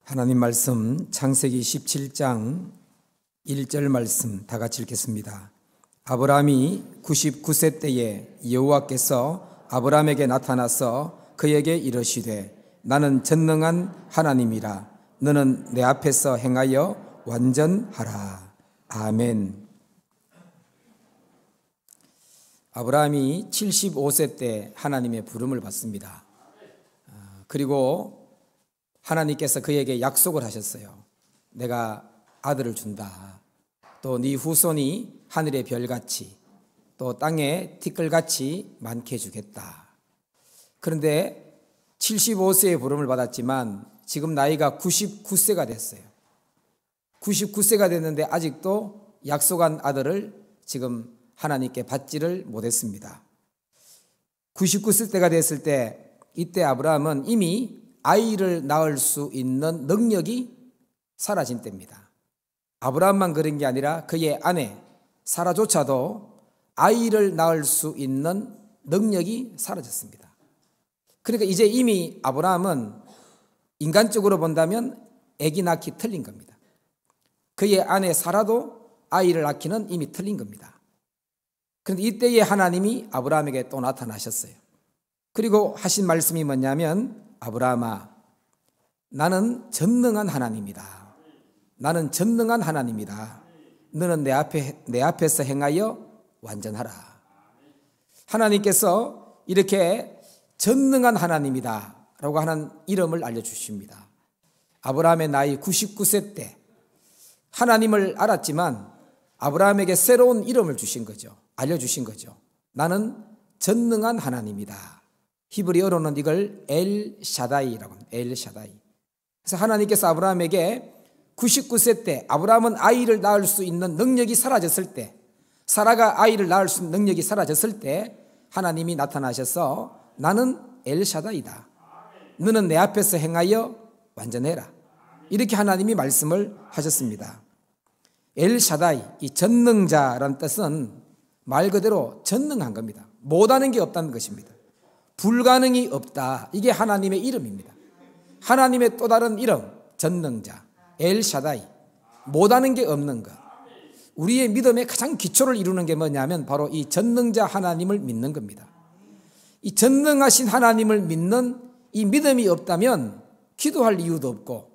하나님 말씀 창세기 17장 1절 말씀 다 같이 읽겠습니다. 아브라함이 99세 때에 여호와께서 아브라함에게 나타나서 그에게 이르시되 나는 전능한 하나님이라 너는 내 앞에서 행하여 완전하라. 아멘. 아브라함이 75세 때 하나님의 부름을 받습니다. 그리고 하나님께서 그에게 약속을 하셨어요. 내가 아들을 준다. 또 네 후손이 하늘의 별같이 또 땅의 티끌같이 많게 해주겠다. 그런데 75세의 부름을 받았지만 지금 나이가 99세가 됐어요. 99세가 됐는데 아직도 약속한 아들을 지금 하나님께 받지를 못했습니다. 99세 때가 됐을 때 이때 아브라함은 이미 아이를 낳을 수 있는 능력이 사라진 때입니다. 아브라함만 그런 게 아니라 그의 아내 사라조차도 아이를 낳을 수 있는 능력이 사라졌습니다. 그러니까 이제 이미 아브라함은 인간적으로 본다면 아기 낳기 틀린 겁니다. 그의 아내 사라도 아이를 낳기는 이미 틀린 겁니다. 그런데 이때에 하나님이 아브라함에게 또 나타나셨어요. 그리고 하신 말씀이 뭐냐면 아브라함아, 나는 전능한 하나님이다. 나는 전능한 하나님이다. 너는 내 앞에서 행하여 완전하라. 하나님께서 이렇게 전능한 하나님이다 라고 하는 이름을 알려주십니다. 아브라함의 나이 99세 때 하나님을 알았지만 아브라함에게 새로운 이름을 주신 거죠. 알려주신 거죠. 나는 전능한 하나님이다. 히브리어로는 이걸 엘샤다이라고 합니다. 엘샤다이. 그래서 하나님께서 아브라함에게 99세 때 아브라함은 아이를 낳을 수 있는 능력이 사라졌을 때, 사라가 아이를 낳을 수 있는 능력이 사라졌을 때 하나님이 나타나셔서 나는 엘샤다이다. 너는 내 앞에서 행하여 완전해라. 이렇게 하나님이 말씀을 하셨습니다. 엘샤다이, 이 전능자라는 뜻은 말 그대로 전능한 겁니다. 못하는 게 없다는 것입니다. 불가능이 없다. 이게 하나님의 이름입니다. 하나님의 또 다른 이름, 전능자, 엘샤다이, 못하는 게 없는 것. 우리의 믿음의 가장 기초를 이루는 게 뭐냐면 바로 이 전능자 하나님을 믿는 겁니다. 이 전능하신 하나님을 믿는 이 믿음이 없다면 기도할 이유도 없고,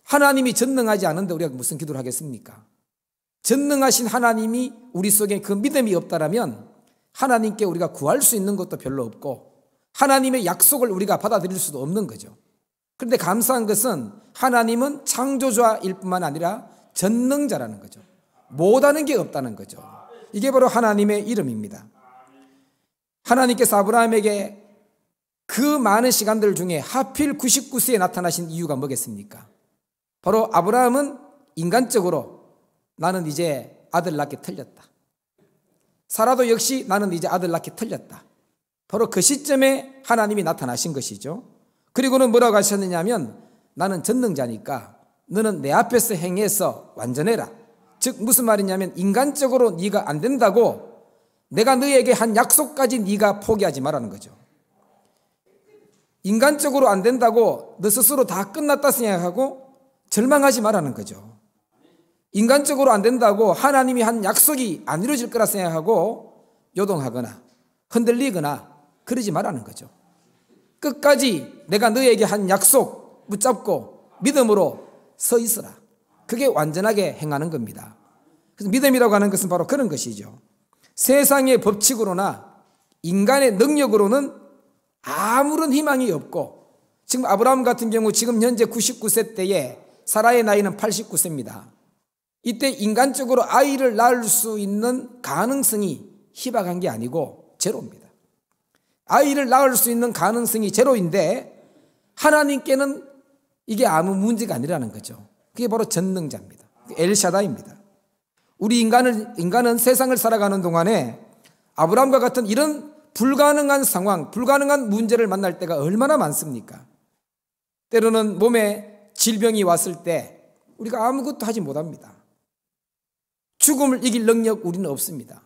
하나님이 전능하지 않은데 우리가 무슨 기도를 하겠습니까? 전능하신 하나님이 우리 속에 그 믿음이 없다라면 하나님께 우리가 구할 수 있는 것도 별로 없고 하나님의 약속을 우리가 받아들일 수도 없는 거죠. 그런데 감사한 것은 하나님은 창조자일 뿐만 아니라 전능자라는 거죠. 못하는 게 없다는 거죠. 이게 바로 하나님의 이름입니다. 하나님께서 아브라함에게 그 많은 시간들 중에 하필 99세에 나타나신 이유가 뭐겠습니까? 바로 아브라함은 인간적으로 나는 이제 아들 낳기 틀렸다. 사라도 역시 나는 이제 아들 낳기 틀렸다. 바로 그 시점에 하나님이 나타나신 것이죠. 그리고는 뭐라고 하셨느냐면 나는 전능자니까 너는 내 앞에서 행해서 완전해라. 즉 무슨 말이냐면 인간적으로 네가 안 된다고 내가 너에게 한 약속까지 네가 포기하지 말라는 거죠. 인간적으로 안 된다고 너 스스로 다 끝났다 생각하고 절망하지 말라는 거죠. 인간적으로 안 된다고 하나님이 한 약속이 안 이루어질 거라 생각하고 요동하거나 흔들리거나 그러지 말라는 거죠. 끝까지 내가 너에게 한 약속 붙잡고 믿음으로 서 있어라. 그게 완전하게 행하는 겁니다. 그래서 믿음이라고 하는 것은 바로 그런 것이죠. 세상의 법칙으로나 인간의 능력으로는 아무런 희망이 없고, 지금 아브라함 같은 경우 지금 현재 99세 때에 사라의 나이는 89세입니다. 이때 인간적으로 아이를 낳을 수 있는 가능성이 희박한 게 아니고 제로입니다. 아이를 낳을 수 있는 가능성이 제로인데 하나님께는 이게 아무 문제가 아니라는 거죠. 그게 바로 전능자입니다. 엘샤다입니다. 우리 인간은 세상을 살아가는 동안에 아브라함과 같은 이런 불가능한 상황, 불가능한 문제를 만날 때가 얼마나 많습니까? 때로는 몸에 질병이 왔을 때 우리가 아무것도 하지 못합니다. 죽음을 이길 능력 우리는 없습니다.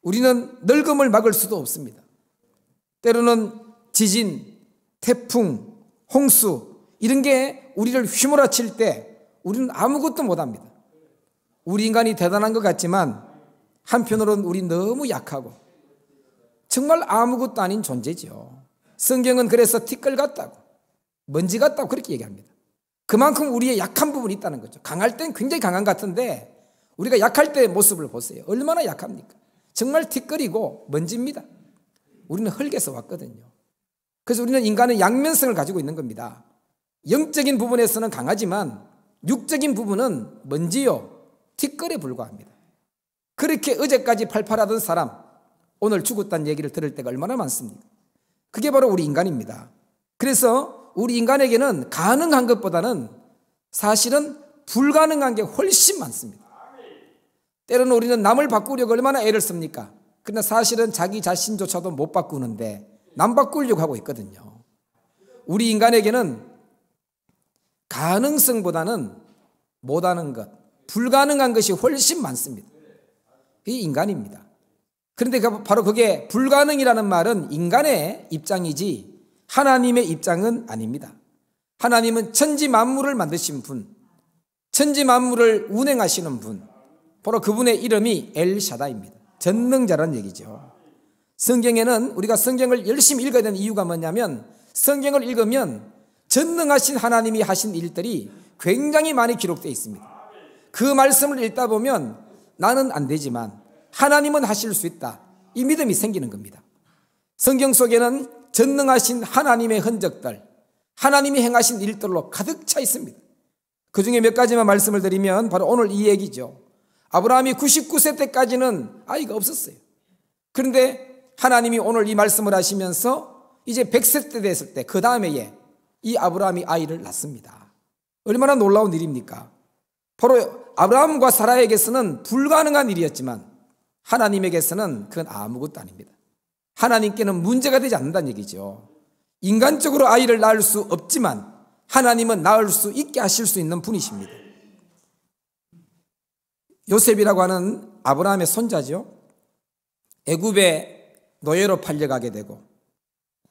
우리는 늙음을 막을 수도 없습니다. 때로는 지진, 태풍, 홍수 이런 게 우리를 휘몰아칠 때 우리는 아무것도 못합니다. 우리 인간이 대단한 것 같지만 한편으로는 우리 너무 약하고 정말 아무것도 아닌 존재죠. 성경은 그래서 티끌 같다고, 먼지 같다고 그렇게 얘기합니다. 그만큼 우리의 약한 부분이 있다는 거죠. 강할 땐 굉장히 강한 것 같은데 우리가 약할 때의 모습을 보세요. 얼마나 약합니까? 정말 티끌이고 먼지입니다. 우리는 흙에서 왔거든요. 그래서 우리는 인간의 양면성을 가지고 있는 겁니다. 영적인 부분에서는 강하지만 육적인 부분은 먼지요, 티끌에 불과합니다. 그렇게 어제까지 팔팔하던 사람, 오늘 죽었다는 얘기를 들을 때가 얼마나 많습니까? 그게 바로 우리 인간입니다. 그래서 우리 인간에게는 가능한 것보다는 사실은 불가능한 게 훨씬 많습니다. 때로는 우리는 남을 바꾸려고 얼마나 애를 씁니까? 그러나 사실은 자기 자신조차도 못 바꾸는데 남 바꾸려고 하고 있거든요. 우리 인간에게는 가능성보다는 못하는 것, 불가능한 것이 훨씬 많습니다. 이 인간입니다. 그런데 바로 그게 불가능이라는 말은 인간의 입장이지 하나님의 입장은 아닙니다. 하나님은 천지 만물을 만드신 분, 천지 만물을 운행하시는 분, 바로 그분의 이름이 엘샤다입니다. 전능자라는 얘기죠. 성경에는 우리가 성경을 열심히 읽어야 되는 이유가 뭐냐면 성경을 읽으면 전능하신 하나님이 하신 일들이 굉장히 많이 기록되어 있습니다. 그 말씀을 읽다 보면 나는 안 되지만 하나님은 하실 수 있다, 이 믿음이 생기는 겁니다. 성경 속에는 전능하신 하나님의 흔적들, 하나님이 행하신 일들로 가득 차 있습니다. 그 중에 몇 가지만 말씀을 드리면 바로 오늘 이 얘기죠. 아브라함이 99세 때까지는 아이가 없었어요. 그런데 하나님이 오늘 이 말씀을 하시면서 이제 100세 때 됐을 때 그 다음에 이 아브라함이 아이를 낳습니다. 얼마나 놀라운 일입니까? 바로 아브라함과 사라에게서는 불가능한 일이었지만 하나님에게서는 그건 아무것도 아닙니다. 하나님께는 문제가 되지 않는다는 얘기죠. 인간적으로 아이를 낳을 수 없지만 하나님은 낳을 수 있게 하실 수 있는 분이십니다. 요셉이라고 하는 아브라함의 손자죠. 애굽에 노예로 팔려가게 되고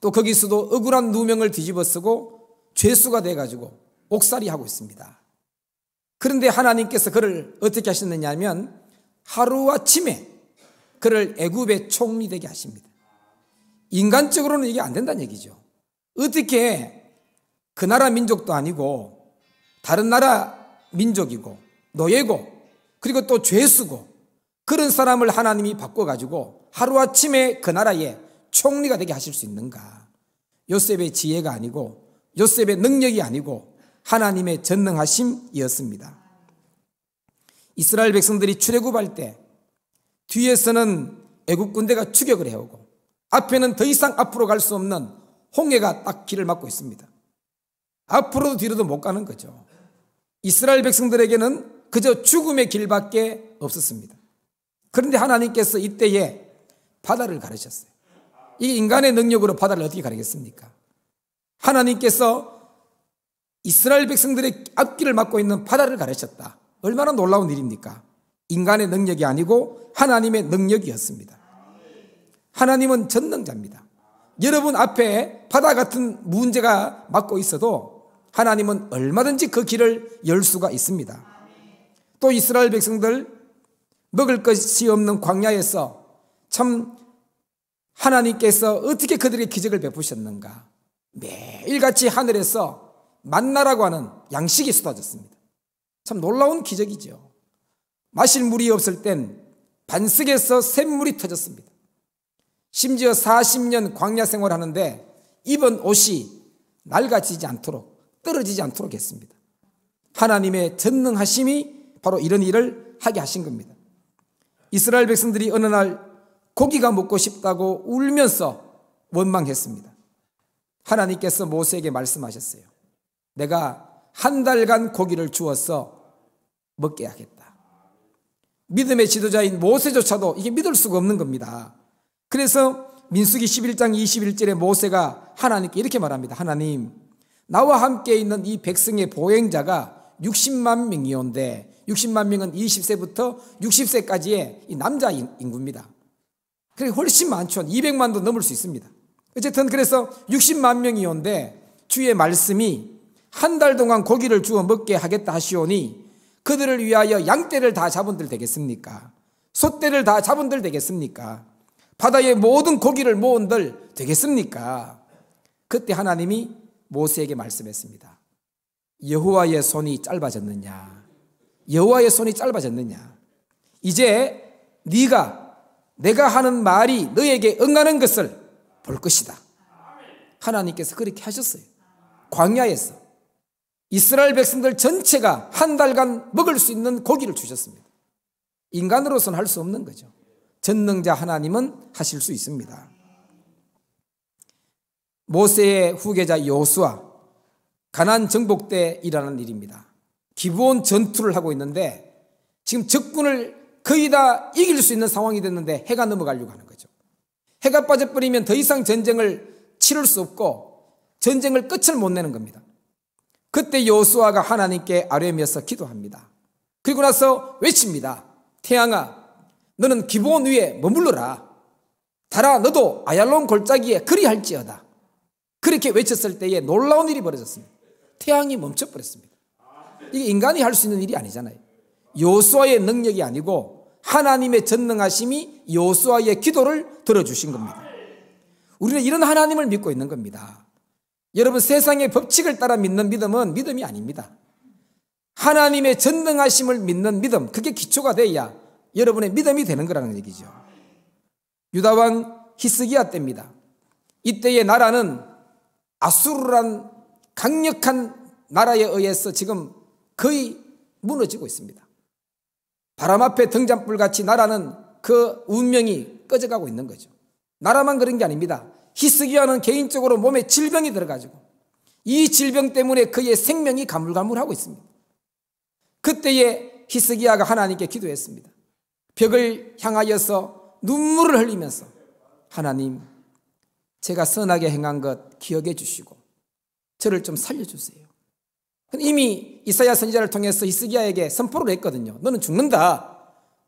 또 거기서도 억울한 누명을 뒤집어 쓰고 죄수가 돼가지고 옥살이하고 있습니다. 그런데 하나님께서 그를 어떻게 하셨느냐 하면 하루아침에 그를 애굽의 총리 되게 하십니다. 인간적으로는 이게 안 된다는 얘기죠. 어떻게 그 나라 민족도 아니고 다른 나라 민족이고 노예고 그리고 또 죄수고 그런 사람을 하나님이 바꿔가지고 하루아침에 그 나라의 총리가 되게 하실 수 있는가? 요셉의 지혜가 아니고 요셉의 능력이 아니고 하나님의 전능하심이었습니다. 이스라엘 백성들이 출애굽할 때 뒤에서는 애굽 군대가 추격을 해오고 앞에는 더 이상 앞으로 갈 수 없는 홍해가 딱 길을 막고 있습니다. 앞으로도 뒤로도 못 가는 거죠. 이스라엘 백성들에게는 그저 죽음의 길밖에 없었습니다. 그런데 하나님께서 이때에 바다를 가르셨어요. 이 인간의 능력으로 바다를 어떻게 가르겠습니까? 하나님께서 이스라엘 백성들의 앞길을 막고 있는 바다를 가르쳤다. 얼마나 놀라운 일입니까? 인간의 능력이 아니고 하나님의 능력이었습니다. 하나님은 전능자입니다. 여러분 앞에 바다 같은 문제가 막고 있어도 하나님은 얼마든지 그 길을 열 수가 있습니다. 또 이스라엘 백성들 먹을 것이 없는 광야에서 참 하나님께서 어떻게 그들의 기적을 베푸셨는가. 매일같이 하늘에서 만나라고 하는 양식이 쏟아졌습니다. 참 놀라운 기적이죠. 마실 물이 없을 땐 반석에서 샘물이 터졌습니다. 심지어 40년 광야 생활하는데 입은 옷이 낡아지지 않도록 떨어지지 않도록 했습니다. 하나님의 전능하심이 바로 이런 일을 하게 하신 겁니다. 이스라엘 백성들이 어느 날 고기가 먹고 싶다고 울면서 원망했습니다. 하나님께서 모세에게 말씀하셨어요. 내가 한 달간 고기를 주어서 먹게 하겠다. 믿음의 지도자인 모세조차도 이게 믿을 수가 없는 겁니다. 그래서 민수기 11장 21절에 모세가 하나님께 이렇게 말합니다. 하나님, 나와 함께 있는 이 백성의 보행자가 60만 명이온데 60만 명은 20세부터 60세까지의 이 남자 인구입니다. 그게 훨씬 많죠. 200만도 넘을 수 있습니다. 어쨌든 그래서 60만 명이온데 주의 말씀이 한 달 동안 고기를 주어 먹게 하겠다 하시오니 그들을 위하여 양떼를 다 잡은들 되겠습니까? 소떼를 다 잡은들 되겠습니까? 바다의 모든 고기를 모은들 되겠습니까? 그때 하나님이 모세에게 말씀했습니다. 여호와의 손이 짧아졌느냐? 여호와의 손이 짧아졌느냐? 이제 내가 하는 말이 너에게 응하는 것을 볼 것이다. 하나님께서 그렇게 하셨어요. 광야에서 이스라엘 백성들 전체가 한 달간 먹을 수 있는 고기를 주셨습니다. 인간으로서는 할 수 없는 거죠. 전능자 하나님은 하실 수 있습니다. 모세의 후계자 여호수아, 가나안 정복 때 일어난 일입니다. 기브온 전투를 하고 있는데 지금 적군을 거의 다 이길 수 있는 상황이 됐는데 해가 넘어가려고 하는 거죠. 해가 빠져버리면 더 이상 전쟁을 치를 수 없고 전쟁을 끝을 못 내는 겁니다. 그때 여호수아가 하나님께 아뢰면서 기도합니다. 그리고 나서 외칩니다. 태양아, 너는 기브온 위에 머물러라. 달아, 너도 아얄론 골짜기에 그리할지어다. 그렇게 외쳤을 때에 놀라운 일이 벌어졌습니다. 태양이 멈춰버렸습니다. 이게 인간이 할 수 있는 일이 아니잖아요. 여호수아의 능력이 아니고 하나님의 전능하심이 여호수아의 기도를 들어주신 겁니다. 우리는 이런 하나님을 믿고 있는 겁니다. 여러분, 세상의 법칙을 따라 믿는 믿음은 믿음이 아닙니다. 하나님의 전능하심을 믿는 믿음, 그게 기초가 돼야 여러분의 믿음이 되는 거라는 얘기죠. 유다왕 히스기야 때입니다. 이때의 나라는 아수르란 강력한 나라에 의해서 지금 거의 무너지고 있습니다. 바람 앞에 등잔불같이 나라는 그 운명이 꺼져가고 있는 거죠. 나라만 그런 게 아닙니다. 히스기야는 개인적으로 몸에 질병이 들어가지고 이 질병 때문에 그의 생명이 가물가물하고 있습니다. 그때에 히스기야가 하나님께 기도했습니다. 벽을 향하여서 눈물을 흘리면서 하나님, 제가 선하게 행한 것 기억해 주시고 저를 좀 살려주세요. 이미 이사야 선지자를 통해서 히스기야에게 선포를 했거든요. 너는 죽는다.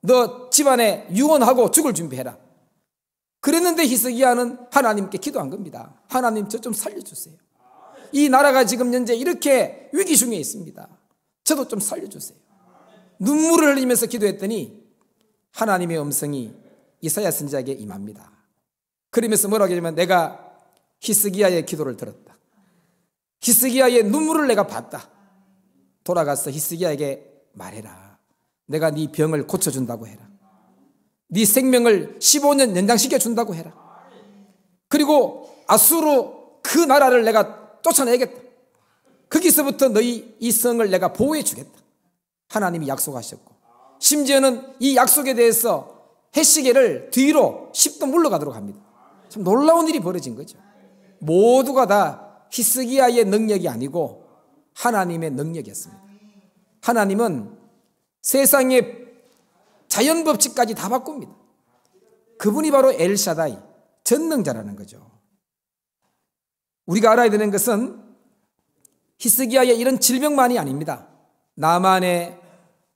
너 집안에 유언하고 죽을 준비해라. 그랬는데 히스기야는 하나님께 기도한 겁니다. 하나님, 저 좀 살려주세요. 이 나라가 지금 현재 이렇게 위기 중에 있습니다. 저도 좀 살려주세요. 눈물을 흘리면서 기도했더니 하나님의 음성이 이사야 선지자에게 임합니다. 그러면서 뭐라고 하냐면, 내가 히스기야의 기도를 들었다. 히스기야의 눈물을 내가 봤다. 돌아가서 히스기야에게 말해라. 내가 네 병을 고쳐준다고 해라. 네 생명을 15년 연장시켜 준다고 해라. 그리고 아수르 그 나라를 내가 쫓아내겠다. 거기서부터 너희 이 성을 내가 보호해 주겠다. 하나님이 약속하셨고, 심지어는 이 약속에 대해서 해시계를 뒤로 10도 물러가도록 합니다. 참 놀라운 일이 벌어진 거죠. 모두가 다 히스기야의 능력이 아니고 하나님의 능력이었습니다. 하나님은 세상의 자연 법칙까지 다 바꿉니다. 그분이 바로 엘샤다이, 전능자라는 거죠. 우리가 알아야 되는 것은 히스기야의 이런 질병만이 아닙니다. 나만의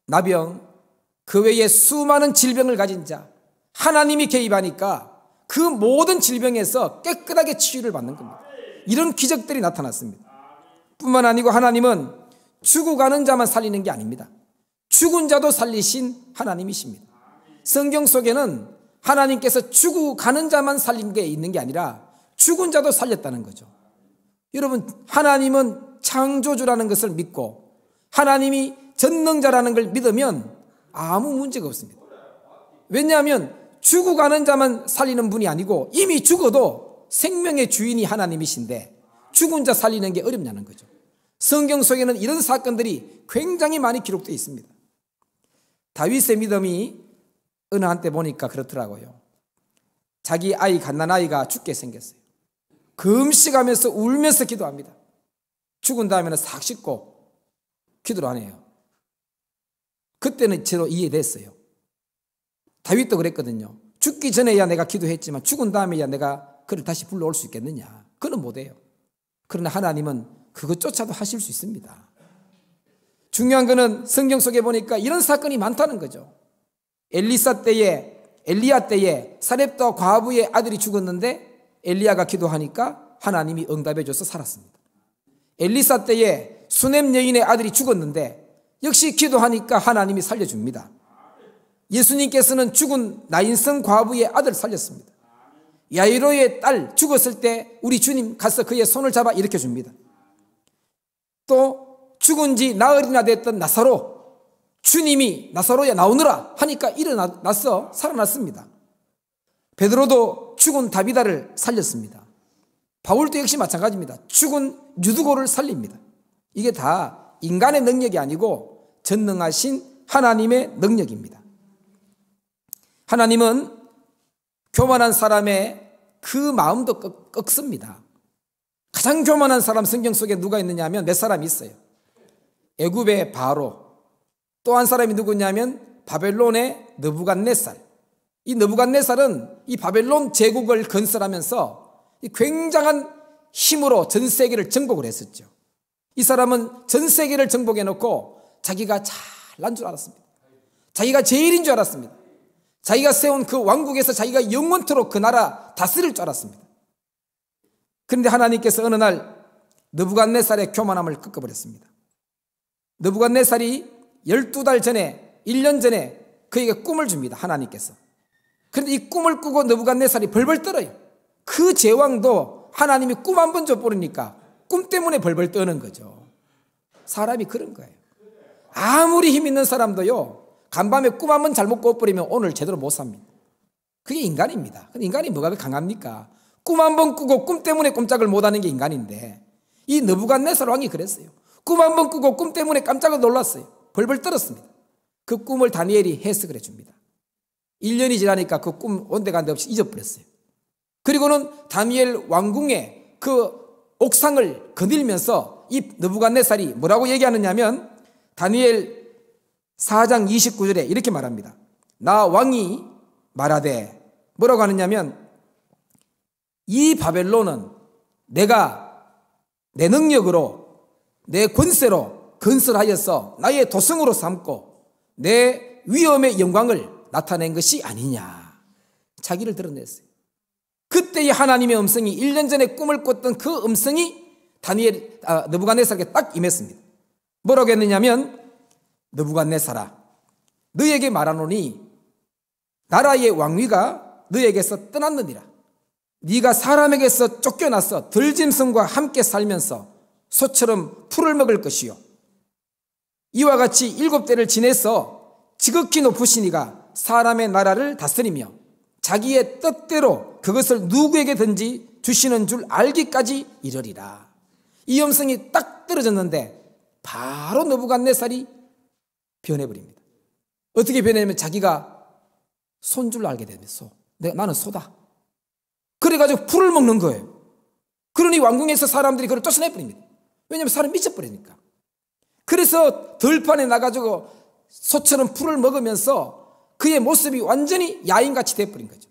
나병, 그 외에 수많은 질병을 가진 자, 하나님이 개입하니까 그 모든 질병에서 깨끗하게 치유를 받는 겁니다. 이런 기적들이 나타났습니다. 뿐만 아니고 하나님은 죽어가는 자만 살리는 게 아닙니다. 죽은 자도 살리신 하나님이십니다. 성경 속에는 하나님께서 죽어가는 자만 살린 게 있는 게 아니라 죽은 자도 살렸다는 거죠. 여러분, 하나님은 창조주라는 것을 믿고 하나님이 전능자라는 걸 믿으면 아무 문제가 없습니다. 왜냐하면 죽어가는 자만 살리는 분이 아니고 이미 죽어도 생명의 주인이 하나님이신데 죽은 자 살리는 게 어렵냐는 거죠. 성경 속에는 이런 사건들이 굉장히 많이 기록되어 있습니다. 다윗의 믿음이 어느 한때 보니까 그렇더라고요. 자기 아이, 갓난아이가 죽게 생겼어요. 금식하면서 울면서 기도합니다. 죽은 다음에는 싹 씻고 기도를 안 해요. 그때는 저도 이해됐어요. 다윗도 그랬거든요. 죽기 전에야 내가 기도했지만 죽은 다음에야 내가 그를 다시 불러올 수 있겠느냐. 그는 못해요. 그러나 하나님은 그것조차도 하실 수 있습니다. 중요한 것은 성경 속에 보니까 이런 사건이 많다는 거죠. 엘리야 때에 사렙다 과부의 아들이 죽었는데 엘리야가 기도하니까 하나님이 응답해 줘서 살았습니다. 엘리사 때에 수넴 여인의 아들이 죽었는데 역시 기도하니까 하나님이 살려줍니다. 예수님께서는 죽은 나인성 과부의 아들 살렸습니다. 야이로의 딸 죽었을 때 우리 주님 가서 그의 손을 잡아 일으켜줍니다. 또 죽은 지 나흘이나 됐던 나사로, 주님이 나사로야 나오느라 하니까 일어나서 살아났습니다. 베드로도 죽은 다비다를 살렸습니다. 바울도 역시 마찬가지입니다. 죽은 유두고를 살립니다. 이게 다 인간의 능력이 아니고 전능하신 하나님의 능력입니다. 하나님은 교만한 사람의 그 마음도 꺾습니다. 가장 교만한 사람 성경 속에 누가 있느냐 하면 몇 사람이 있어요. 애굽의 바로, 또 한 사람이 누구냐면 바벨론의 느부갓네살. 이 느부갓네살은 이 바벨론 제국을 건설하면서 이 굉장한 힘으로 전 세계를 정복을 했었죠. 이 사람은 전 세계를 정복해 놓고 자기가 잘난 줄 알았습니다. 자기가 제일인 줄 알았습니다. 자기가 세운 그 왕국에서 자기가 영원토록 그 나라 다스릴 줄 알았습니다. 그런데 하나님께서 어느 날 느부갓네살의 교만함을 꺾어버렸습니다. 느부갓네살이 12달 전에, 1년 전에 그에게 꿈을 줍니다. 하나님께서. 그런데 이 꿈을 꾸고 느부갓네살이 벌벌 떨어요. 그 제왕도 하나님이 꿈 한 번 줘버리니까 꿈 때문에 벌벌 떠는 거죠. 사람이 그런 거예요. 아무리 힘 있는 사람도요, 간밤에 꿈 한 번 잘못 꿔버리면 오늘 제대로 못 삽니다. 그게 인간입니다. 근데 인간이 뭐가 강합니까? 꿈 한 번 꾸고 꿈 때문에 꼼짝을 못하는 게 인간인데, 이 느부갓네살 왕이 그랬어요. 꿈 한 번 꾸고 꿈 때문에 깜짝 놀랐어요. 벌벌 떨었습니다. 그 꿈을 다니엘이 해석을 해줍니다. 1년이 지나니까 그 꿈 온데간데 없이 잊어버렸어요. 그리고는 다니엘 왕궁의 그 옥상을 거닐면서 이 느부갓네살이 뭐라고 얘기하느냐면 다니엘 4장 29절에 이렇게 말합니다. 나 왕이 말하되, 뭐라고 하느냐면 이 바벨론은 내가 내 능력으로 내 권세로 건설하여서 나의 도성으로 삼고 내 위엄의 영광을 나타낸 것이 아니냐. 자기를 드러냈어요. 그때의 하나님의 음성이 1년 전에 꿈을 꿨던 그 음성이 느부갓네살에게 딱 임했습니다. 뭐라고 했느냐면 느부갓네살아, 너에게 말하노니 나라의 왕위가 너에게서 떠났느니라. 네가 사람에게서 쫓겨나서 들짐승과 함께 살면서 소처럼 풀을 먹을 것이요, 이와 같이 7대를 지내서 지극히 높으신 이가 사람의 나라를 다스리며 자기의 뜻대로 그것을 누구에게든지 주시는 줄 알기까지 이르리라. 이 음성이 딱 떨어졌는데 바로 느부갓네살이 변해버립니다. 어떻게 변했냐면 자기가 소인 줄 알게 되면 나는 소다. 그래가지고 풀을 먹는 거예요. 그러니 왕궁에서 사람들이 그걸 쫓아내버립니다. 왜냐하면 사람이 미쳐버리니까. 그래서 들판에 나가지고 소처럼 풀을 먹으면서 그의 모습이 완전히 야인같이 돼버린 거죠.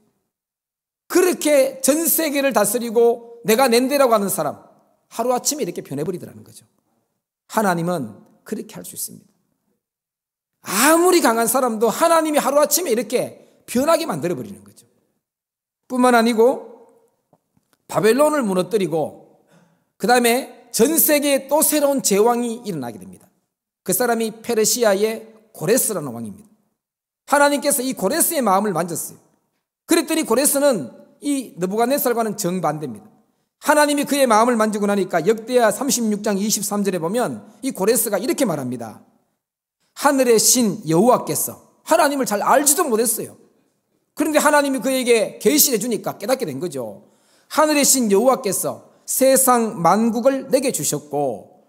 그렇게 전 세계를 다스리고 내가 낸데라고 하는 사람, 하루아침에 이렇게 변해버리더라는 거죠. 하나님은 그렇게 할 수 있습니다. 아무리 강한 사람도 하나님이 하루아침에 이렇게 변하게 만들어버리는 거죠. 뿐만 아니고 바벨론을 무너뜨리고 그 다음에 전 세계에 또 새로운 제왕이 일어나게 됩니다. 그 사람이 페르시아의 고레스라는 왕입니다. 하나님께서 이 고레스의 마음을 만졌어요. 그랬더니 고레스는 이 느부갓네살과는 정반대입니다. 하나님이 그의 마음을 만지고 나니까 역대하 36장 23절에 보면 이 고레스가 이렇게 말합니다. 하늘의 신 여호와께서, 하나님을 잘 알지도 못했어요. 그런데 하나님이 그에게 계시해 주니까 깨닫게 된 거죠. 하늘의 신 여호와께서 세상 만국을 내게 주셨고,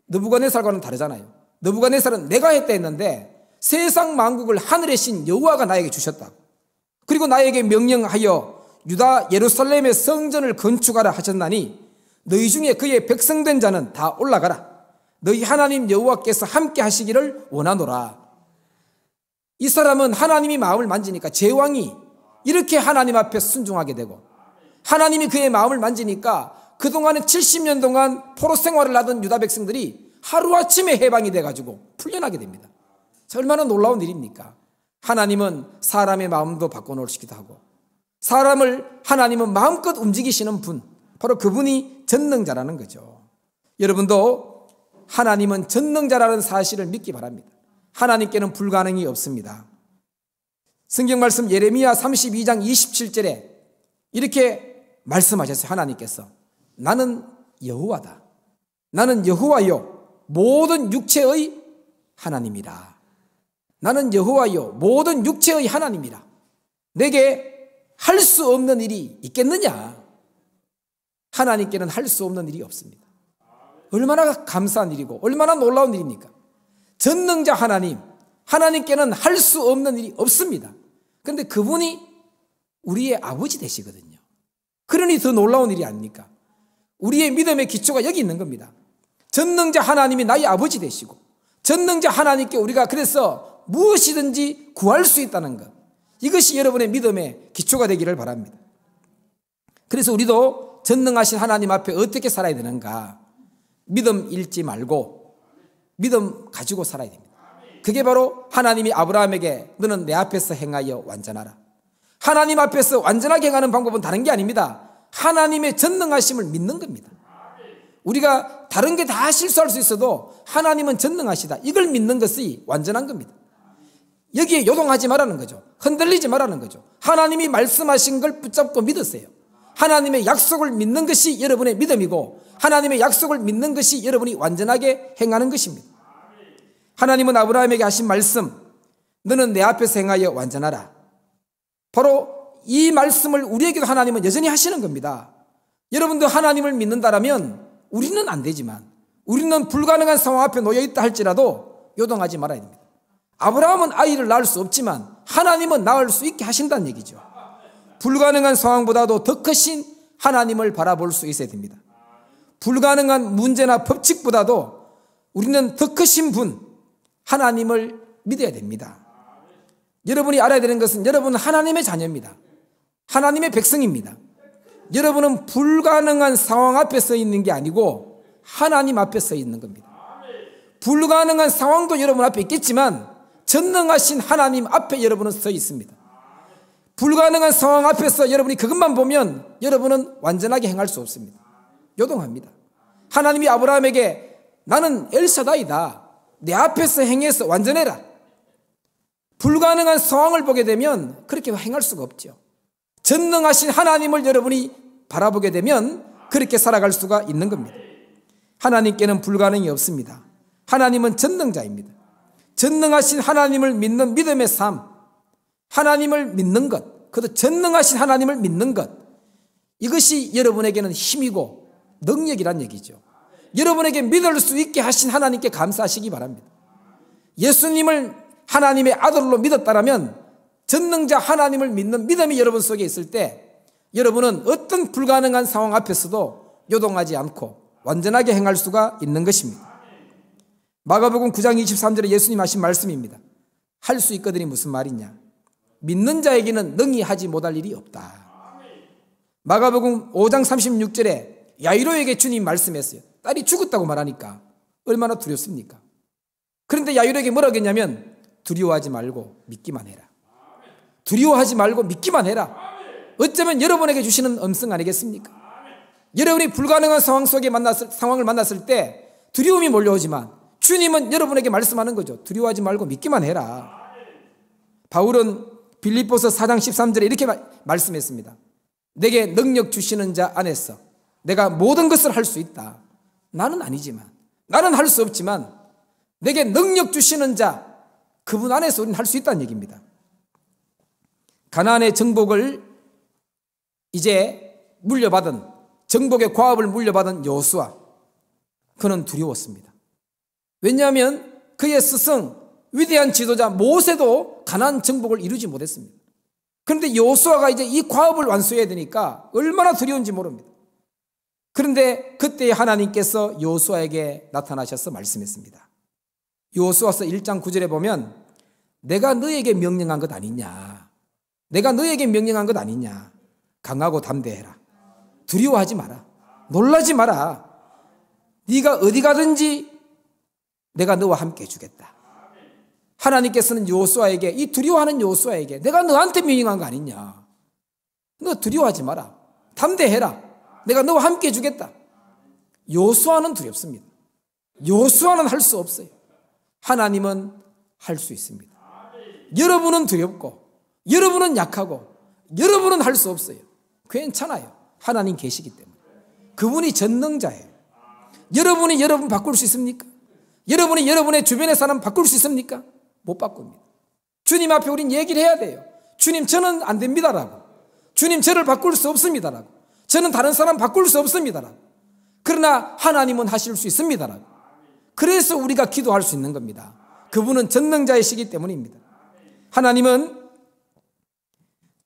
느부갓네살과는 다르잖아요. 느부갓네살은 내가 했다 했는데 세상 만국을 하늘의 신 여호와가 나에게 주셨다. 그리고 나에게 명령하여 유다 예루살렘의 성전을 건축하라 하셨나니 너희 중에 그의 백성된 자는 다 올라가라. 너희 하나님 여호와께서 함께 하시기를 원하노라. 이 사람은 하나님이 마음을 만지니까 제왕이 이렇게 하나님 앞에 순종하게 되고, 하나님이 그의 마음을 만지니까 그동안에 70년 동안 포로 생활을 하던 유다 백성들이 하루아침에 해방이 돼가지고 풀려나게 됩니다. 얼마나 놀라운 일입니까? 하나님은 사람의 마음도 바꿔놓으시기도 하고, 사람을 하나님은 마음껏 움직이시는 분, 바로 그분이 전능자라는 거죠. 여러분도 하나님은 전능자라는 사실을 믿기 바랍니다. 하나님께는 불가능이 없습니다. 성경 말씀 예레미야 32장 27절에 이렇게 말씀하셨어요. 하나님께서 나는 여호와다. 나는 여호와요 모든 육체의 하나님이라. 나는 여호와요 모든 육체의 하나님이라. 내게 할 수 없는 일이 있겠느냐? 하나님께는 할 수 없는 일이 없습니다. 얼마나 감사한 일이고 얼마나 놀라운 일입니까? 전능자 하나님, 하나님께는 할 수 없는 일이 없습니다. 그런데 그분이 우리의 아버지 되시거든요. 그러니 더 놀라운 일이 아닙니까? 우리의 믿음의 기초가 여기 있는 겁니다. 전능자 하나님이 나의 아버지 되시고 전능자 하나님께 우리가 그래서 무엇이든지 구할 수 있다는 것, 이것이 여러분의 믿음의 기초가 되기를 바랍니다. 그래서 우리도 전능하신 하나님 앞에 어떻게 살아야 되는가? 믿음 잃지 말고 믿음 가지고 살아야 됩니다. 그게 바로 하나님이 아브라함에게 너는 내 앞에서 행하여 완전하라. 하나님 앞에서 완전하게 행하는 방법은 다른 게 아닙니다. 하나님의 전능하심을 믿는 겁니다. 우리가 다른 게 다 실수할 수 있어도 하나님은 전능하시다, 이걸 믿는 것이 완전한 겁니다. 여기에 요동하지 말라는 거죠. 흔들리지 말라는 거죠. 하나님이 말씀하신 걸 붙잡고 믿으세요. 하나님의 약속을 믿는 것이 여러분의 믿음이고 하나님의 약속을 믿는 것이 여러분이 완전하게 행하는 것입니다. 하나님은 아브라함에게 하신 말씀, 너는 내 앞에서 행하여 완전하라. 바로 이 말씀을 우리에게도 하나님은 여전히 하시는 겁니다. 여러분도 하나님을 믿는다라면 우리는 안 되지만, 우리는 불가능한 상황 앞에 놓여 있다 할지라도 요동하지 말아야 됩니다. 아브라함은 아이를 낳을 수 없지만 하나님은 낳을 수 있게 하신다는 얘기죠. 불가능한 상황보다도 더 크신 하나님을 바라볼 수 있어야 됩니다. 불가능한 문제나 법칙보다도 우리는 더 크신 분 하나님을 믿어야 됩니다. 여러분이 알아야 되는 것은 여러분은 하나님의 자녀입니다. 하나님의 백성입니다. 여러분은 불가능한 상황 앞에 서 있는 게 아니고 하나님 앞에 서 있는 겁니다. 불가능한 상황도 여러분 앞에 있겠지만 전능하신 하나님 앞에 여러분은 서 있습니다. 불가능한 상황 앞에서 여러분이 그것만 보면 여러분은 완전하게 행할 수 없습니다. 요동합니다. 하나님이 아브라함에게 나는 엘사다이다, 내 앞에서 행해서 완전해라. 불가능한 상황을 보게 되면 그렇게 행할 수가 없죠. 전능하신 하나님을 여러분이 바라보게 되면 그렇게 살아갈 수가 있는 겁니다. 하나님께는 불가능이 없습니다. 하나님은 전능자입니다. 전능하신 하나님을 믿는 믿음의 삶, 하나님을 믿는 것, 그것도 전능하신 하나님을 믿는 것, 이것이 여러분에게는 힘이고 능력이란 얘기죠. 여러분에게 믿을 수 있게 하신 하나님께 감사하시기 바랍니다. 예수님을 하나님의 아들로 믿었다라면 전능자 하나님을 믿는 믿음이 여러분 속에 있을 때 여러분은 어떤 불가능한 상황 앞에서도 요동하지 않고 완전하게 행할 수가 있는 것입니다. 마가복음 9장 23절에 예수님 하신 말씀입니다. 할 수 있거든이 무슨 말이냐? 믿는 자에게는 능히 하지 못할 일이 없다. 마가복음 5장 36절에 야이로에게 주님 말씀했어요. 딸이 죽었다고 말하니까 얼마나 두렵습니까? 그런데 야이로에게 뭐라고 했냐면 두려워하지 말고 믿기만 해라. 두려워하지 말고 믿기만 해라. 어쩌면 여러분에게 주시는 음성 아니겠습니까? 여러분이 불가능한 상황을 만났을 때 두려움이 몰려오지만 주님은 여러분에게 말씀하는 거죠. 두려워하지 말고 믿기만 해라. 바울은 빌립보서 4장 13절에 이렇게 말씀했습니다. 내게 능력 주시는 자 안에서 내가 모든 것을 할 수 있다. 나는 아니지만, 나는 할 수 없지만 내게 능력 주시는 자, 그분 안에서 우리는 할 수 있다는 얘기입니다. 가나안의 정복을 이제 물려받은, 정복의 과업을 물려받은 여호수아, 그는 두려웠습니다. 왜냐하면 그의 스승 위대한 지도자 모세도 가나안 정복을 이루지 못했습니다. 그런데 여호수아가 이제 이 과업을 완수해야 되니까 얼마나 두려운지 모릅니다. 그런데 그때 하나님께서 여호수아에게 나타나셔서 말씀했습니다. 여호수아서 1장 9절에 보면 내가 너에게 명령한 것 아니냐, 내가 너에게 명령한 것 아니냐, 강하고 담대해라, 두려워하지 마라, 놀라지 마라, 네가 어디 가든지 내가 너와 함께 해주겠다. 하나님께서는 여호수아에게, 이 두려워하는 여호수아에게 내가 너한테 명령한 거 아니냐, 너 두려워하지 마라, 담대해라, 내가 너와 함께 해주겠다. 여호수아는 두렵습니다. 요수아는 할 수 없어요. 하나님은 할 수 있습니다. 여러분은 두렵고 여러분은 약하고 여러분은 할 수 없어요. 괜찮아요. 하나님 계시기 때문에. 그분이 전능자예요. 여러분이 여러분 바꿀 수 있습니까? 여러분이 여러분의 주변의 사람 바꿀 수 있습니까? 못 바꿉니다. 주님 앞에 우린 얘기를 해야 돼요. 주님, 저는 안 됩니다라고. 주님, 저를 바꿀 수 없습니다라고. 저는 다른 사람 바꿀 수 없습니다라고. 그러나 하나님은 하실 수 있습니다라고. 그래서 우리가 기도할 수 있는 겁니다. 그분은 전능자이시기 때문입니다. 하나님은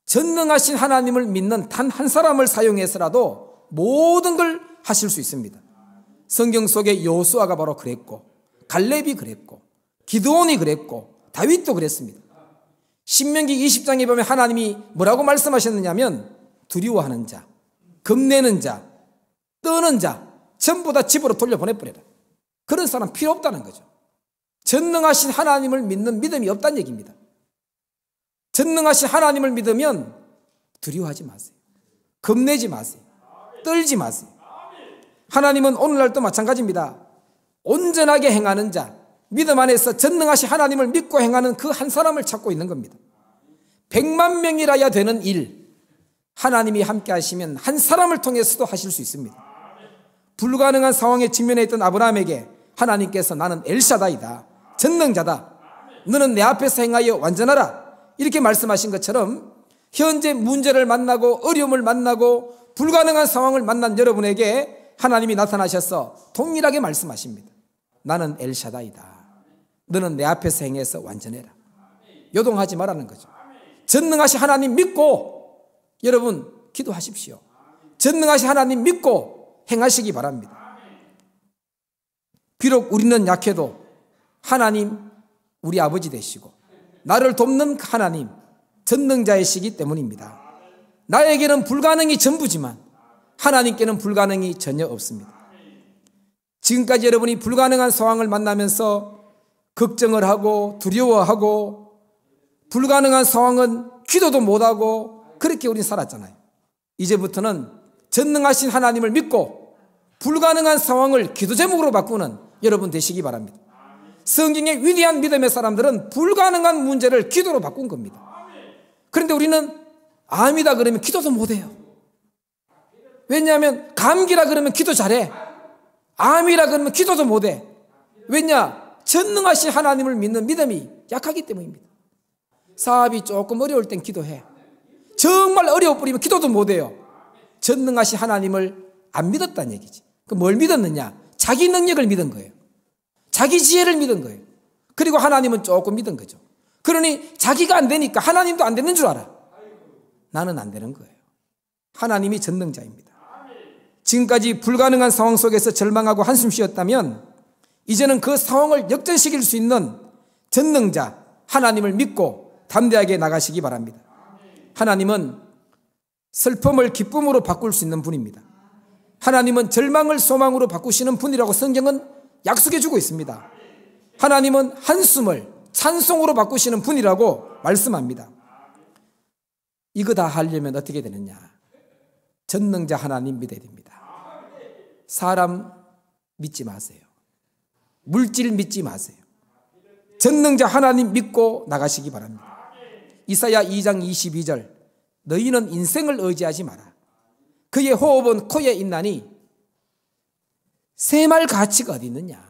전능하신 하나님을 믿는 단 한 사람을 사용해서라도 모든 걸 하실 수 있습니다. 성경 속에 여호수아가 바로 그랬고, 갈렙이 그랬고, 기드온이 그랬고, 다윗도 그랬습니다. 신명기 20장에 보면 하나님이 뭐라고 말씀하셨느냐면, 두려워하는 자, 겁내는 자, 떠는 자 전부 다 집으로 돌려보내버려라. 그런 사람 필요 없다는 거죠. 전능하신 하나님을 믿는 믿음이 없다는 얘기입니다. 전능하신 하나님을 믿으면 두려워하지 마세요. 겁내지 마세요. 떨지 마세요. 하나님은 오늘날도 마찬가지입니다. 온전하게 행하는 자, 믿음 안에서 전능하신 하나님을 믿고 행하는 그 한 사람을 찾고 있는 겁니다. 100만 명이라야 되는 일, 하나님이 함께 하시면 한 사람을 통해서도 하실 수 있습니다. 불가능한 상황에 직면해 있던 아브라함에게 하나님께서 나는 엘샤다이다, 전능자다, 너는 내 앞에서 행하여 완전하라, 이렇게 말씀하신 것처럼 현재 문제를 만나고 어려움을 만나고 불가능한 상황을 만난 여러분에게 하나님이 나타나셔서 동일하게 말씀하십니다. 나는 엘샤다이다. 너는 내 앞에서 행해서 완전해라. 요동하지 말라는 거죠. 전능하신 하나님 믿고 여러분 기도하십시오. 전능하신 하나님 믿고 행하시기 바랍니다. 비록 우리는 약해도 하나님 우리 아버지 되시고 나를 돕는 하나님 전능자이시기 때문입니다. 나에게는 불가능이 전부지만 하나님께는 불가능이 전혀 없습니다. 지금까지 여러분이 불가능한 상황을 만나면서 걱정을 하고 두려워하고 불가능한 상황은 기도도 못하고 그렇게 우린 살았잖아요. 이제부터는 전능하신 하나님을 믿고 불가능한 상황을 기도 제목으로 바꾸는 여러분 되시기 바랍니다. 성경의 위대한 믿음의 사람들은 불가능한 문제를 기도로 바꾼 겁니다. 그런데 우리는 암이다 그러면 기도도 못해요. 왜냐하면 감기라 그러면 기도 잘해. 암이라 그러면 기도도 못해. 왜냐? 전능하신 하나님을 믿는 믿음이 약하기 때문입니다. 사업이 조금 어려울 땐 기도해. 정말 어려워 버리면 기도도 못해요. 전능하신 하나님을 안 믿었다는 얘기지. 그럼 뭘 믿었느냐? 자기 능력을 믿은 거예요. 자기 지혜를 믿은 거예요. 그리고 하나님은 조금 믿은 거죠. 그러니 자기가 안 되니까 하나님도 안 되는 줄 알아. 나는 안 되는 거예요. 하나님이 전능자입니다. 지금까지 불가능한 상황 속에서 절망하고 한숨 쉬었다면 이제는 그 상황을 역전시킬 수 있는 전능자 하나님을 믿고 담대하게 나가시기 바랍니다. 하나님은 슬픔을 기쁨으로 바꿀 수 있는 분입니다. 하나님은 절망을 소망으로 바꾸시는 분이라고 성경은 약속해 주고 있습니다. 하나님은 한숨을 찬송으로 바꾸시는 분이라고 말씀합니다. 이거 다 하려면 어떻게 되느냐? 전능자 하나님 믿어야 됩니다. 사람 믿지 마세요. 물질 믿지 마세요. 전능자 하나님 믿고 나가시기 바랍니다. 이사야 2장 22절 너희는 인생을 의지하지 마라. 그의 호흡은 코에 있나니 새말 가치가 어디 있느냐.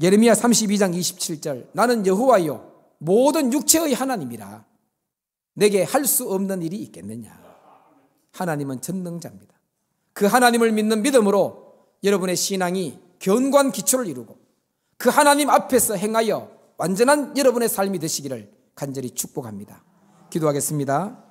예레미야 32장 27절 나는 여호와요 모든 육체의 하나님이라 내게 할 수 없는 일이 있겠느냐. 하나님은 전능자입니다. 그 하나님을 믿는 믿음으로 여러분의 신앙이 견고한 기초를 이루고 그 하나님 앞에서 행하여 완전한 여러분의 삶이 되시기를 간절히 축복합니다. 기도하겠습니다.